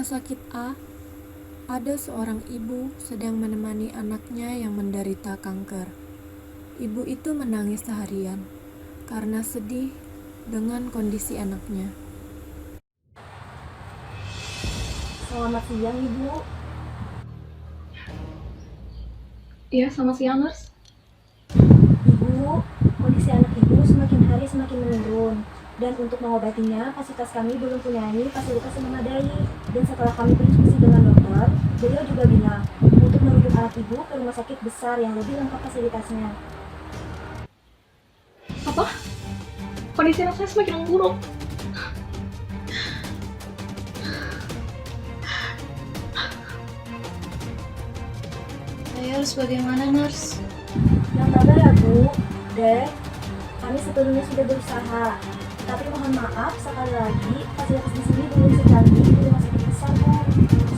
sakit A, ada seorang ibu sedang menemani anaknya yang menderita kanker. Ibu itu menangis seharian karena sedih dengan kondisi anaknya. Selamat siang, Ibu. Iya, selamat siang, Nurse. Ibu, kondisi anak Ibu semakin hari semakin menurun. Dan untuk mengobatinya, fasilitas kami belum punya fasilitas yang memadai. Dan setelah kami berdiskusi dengan dokter, beliau juga bilang untuk merujuk anak Ibu ke rumah sakit besar yang lebih lengkap fasilitasnya. Apa? Kondisi anak saya semakin memburuk. Saya harus bagaimana, Nurse? Yang tabah ya, Bu. Dek, kami sebelumnya sudah berusaha. Tapi mohon maaf, sekali lagi, fasilitas di sini belum secanggih di rumah sakit besar, Bu.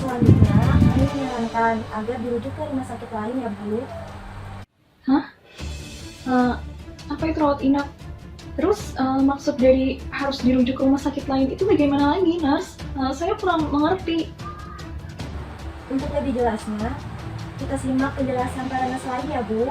Selanjutnya, kami menyarankan agar dirujuk ke rumah sakit lain ya, Bu. Hah? Apa itu rawat inap? Terus maksud dari harus dirujuk ke rumah sakit lain itu bagaimana lagi, Nurse? Saya kurang mengerti. Untuk lebih jelasnya, kita simak penjelasan para nas lain ya, Bu.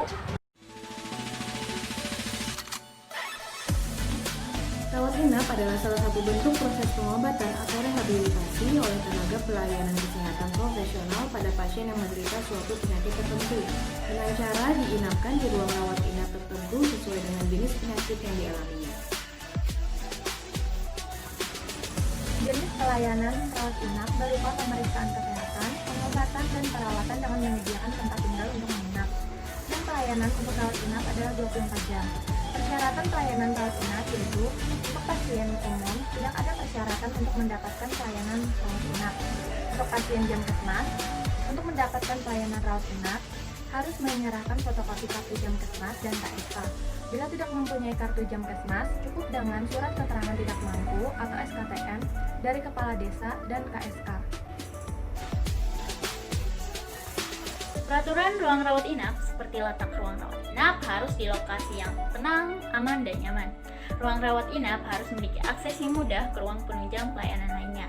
Rawat inap adalah salah satu bentuk proses pengobatan atau rehabilitasi oleh tenaga pelayanan kesehatan profesional pada pasien yang menderita suatu penyakit tertentu, dengan cara diinapkan di ruang rawat inap tertentu sesuai dengan jenis penyakit yang dialaminya. Jenis pelayanan rawat inap berupa pemeriksaan kesehatan, pengobatan, dan perawatan dengan menyediakan tempat tinggal untuk menginap. Dan pelayanan untuk rawat inap adalah 24 jam. Persyaratan pelayanan rawat inap yaitu untuk pasien umum tidak ada persyaratan untuk mendapatkan pelayanan rawat inap. Untuk pasien Jamkesmas, untuk mendapatkan pelayanan rawat inap harus menyerahkan fotokopi kartu Jamkesmas dan KSK. Bila tidak mempunyai kartu Jamkesmas, cukup dengan surat keterangan tidak mampu atau SKTM dari kepala desa dan KSK. Peraturan ruang rawat inap seperti letak ruang rawat inap harus di lokasi yang tenang, aman, dan nyaman. Ruang rawat inap harus memiliki akses yang mudah ke ruang penunjang pelayanan lainnya.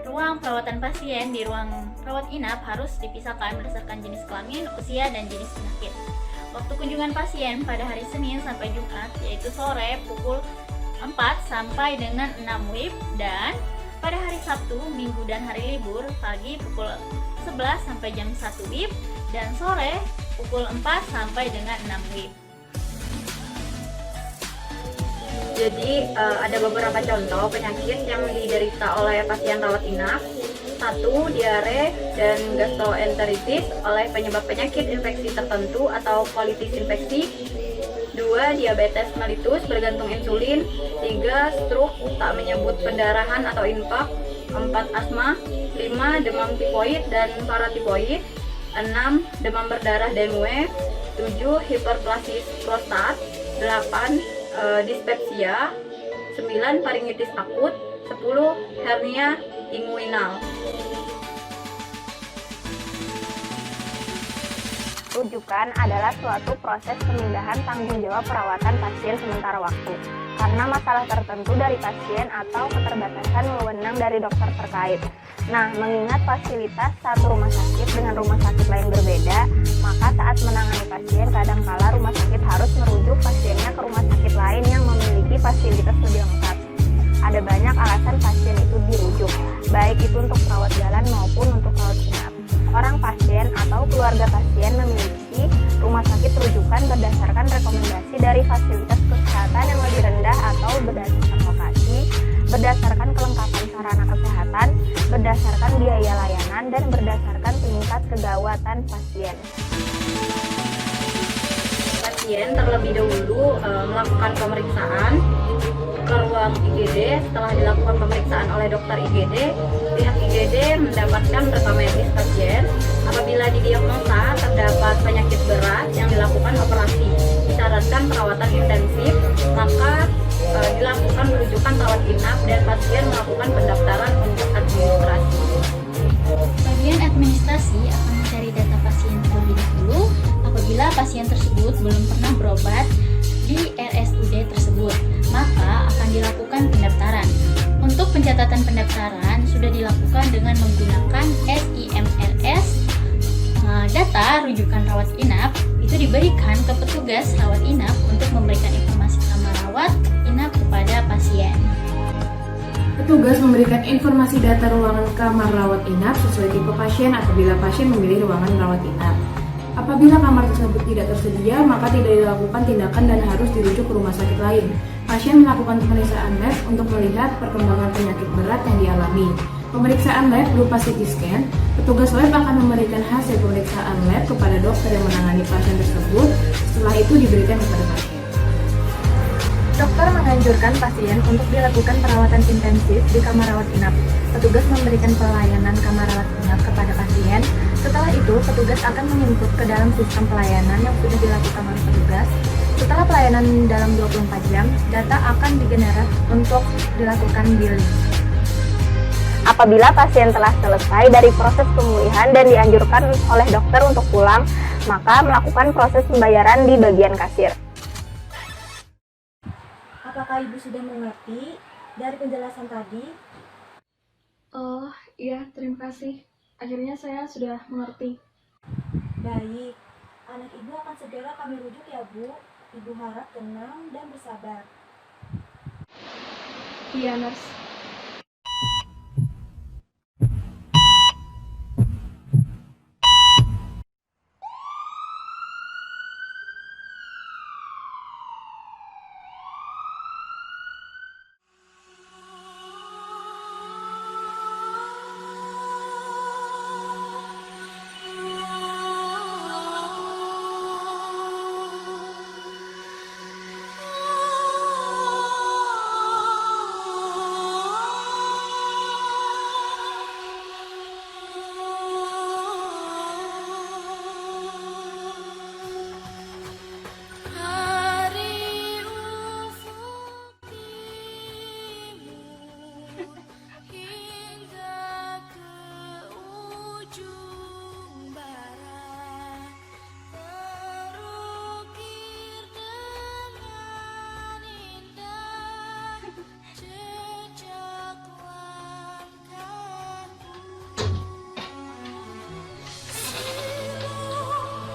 Ruang perawatan pasien di ruang rawat inap harus dipisahkan berdasarkan jenis kelamin, usia, dan jenis penyakit. Waktu kunjungan pasien pada hari Senin sampai Jumat yaitu sore pukul 4 sampai dengan 6 WIB dan pada hari Sabtu, Minggu, dan hari libur pagi pukul 11 sampai jam 1 WIB dan sore pukul 4 sampai dengan 6 WIB. Jadi ada beberapa contoh penyakit yang diderita oleh pasien rawat inap. 1. Diare dan gastroenteritis oleh penyebab penyakit infeksi tertentu atau colitis infeksi. 2. Diabetes mellitus bergantung insulin. 3. Stroke tak menyebut pendarahan atau infak. 4. Asma. 5. Demam tipoid dan paratipoid. 6. Demam berdarah dengue. 7. Hiperplasia prostat. 8. Dispepsia. 9. Faringitis akut. 10. Hernia inguinal. Rujukan adalah suatu proses pemindahan tanggung jawab perawatan pasien sementara waktu karena masalah tertentu dari pasien atau keterbatasan wewenang dari dokter terkait. Nah, mengingat fasilitas satu rumah sakit dengan rumah sakit lain berbeda, maka saat menangani pasien kadangkala rumah sakit harus merujuk pasiennya ke rumah sakit lain yang memiliki fasilitas lebih lengkap. Ada banyak alasan pasien itu dirujuk, baik itu untuk rawat jalan maupun untuk rawat inap. Orang pasien atau keluarga pasien memiliki rumah sakit rujukan berdasarkan rekomendasi dari fasilitas kesehatan yang lebih rendah atau berdasarkan lokasi, berdasarkan kelengkapan sarana kesehatan, berdasarkan biaya layanan, dan berdasarkan tingkat kegawatan pasien. Pasien terlebih dahulu melakukan pemeriksaan ke ruang IGD. Setelah dilakukan pemeriksaan oleh dokter IGD, pihak IGD mendapatkan rekam medis pasien. Apabila didiagnosa terdapat penyakit berat yang dilakukan operasi, disarankan perawatan intensif, maka dilakukan rujukan rawat inap dan pasien melakukan pendaftaran untuk administrasi. Bagian administrasi akan mencari data pasien terlebih dahulu apabila pasien tersebut belum pernah berobat di RSUD tersebut, maka akan dilakukan pendaftaran. Untuk pencatatan pencatatan pendaftaran sudah dilakukan dengan menggunakan SIMRS. Data rujukan rawat inap itu diberikan ke petugas rawat inap untuk memberikan informasi kamar rawat inap kepada pasien. Petugas memberikan informasi data ruangan kamar rawat inap sesuai tipe pasien apabila pasien memilih ruangan rawat inap. Apabila kamar tersebut tidak tersedia, maka tidak dilakukan tindakan dan harus dirujuk ke rumah sakit lain. Pasien melakukan pemeriksaan lab untuk melihat perkembangan penyakit berat yang dialami. Pemeriksaan lab berupa CT scan, petugas lab akan memberikan hasil pemeriksaan lab kepada dokter yang menangani pasien tersebut. Setelah itu diberikan kepada pasien. Dokter menganjurkan pasien untuk dilakukan perawatan intensif di kamar rawat inap. Petugas memberikan pelayanan kamar rawat inap kepada pasien. Setelah itu, petugas akan menginput ke dalam sistem pelayanan yang sudah dilakukan oleh petugas. Setelah pelayanan dalam 24 jam, data akan digenerate untuk dilakukan billing. Apabila pasien telah selesai dari proses pemulihan dan dianjurkan oleh dokter untuk pulang, maka melakukan proses pembayaran di bagian kasir. Apakah Ibu sudah mengerti dari penjelasan tadi? Oh, iya, terima kasih. Akhirnya saya sudah mengerti. Baik, anak Ibu akan segera kami rujuk ya Bu. Ibu harap tenang dan bersabar. Iya, nurse.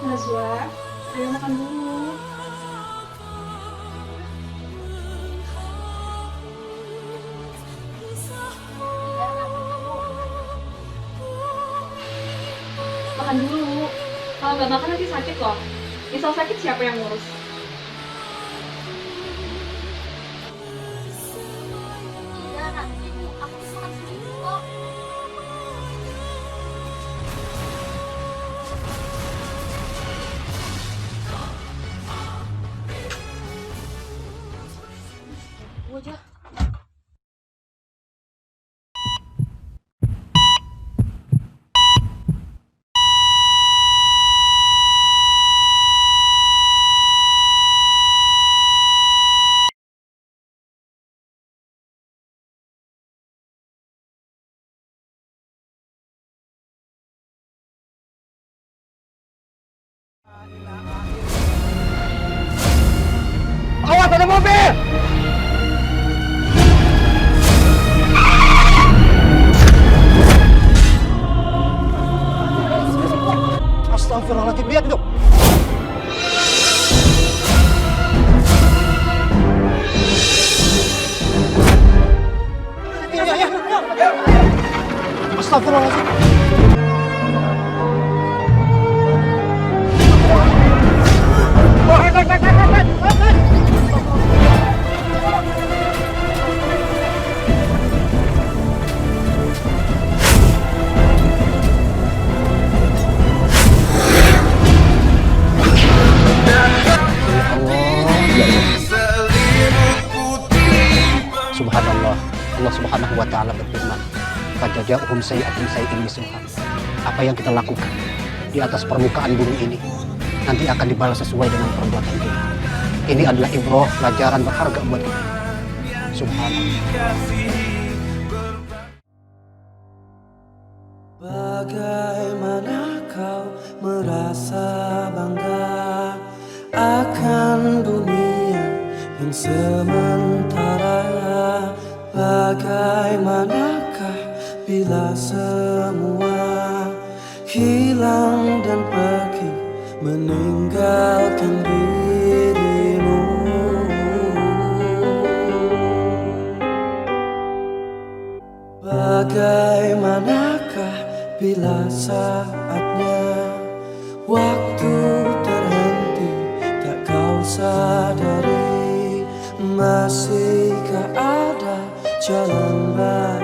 Najwa, ayo makan dulu. Makan dulu. Kalau nggak makan nanti sakit loh. Misal sakit siapa yang ngurus? Awas ada mobil! Astagfirullahaladzim, lihat itu! Astagfirullahaladzim! Subhanallah, Allah Subhanahu wa Ta'ala berfirman, "Fajaja'uhum sayyi'atun sayyi'in misluha." Apa yang kita lakukan di atas permukaan bumi ini nanti akan dibalas sesuai dengan perbuatan kita. Ini adalah ibrah, pelajaran berharga buat kita. Subhanallah. Bagaimana kau merasa bangga akan dunia yang sementara, Bagaimanakah bila semua hilang dan pergi meninggalkan dirimu? Bagaimanakah bila saatnya waktu terhenti tak kau sadari? Masihkah ada jalan lain?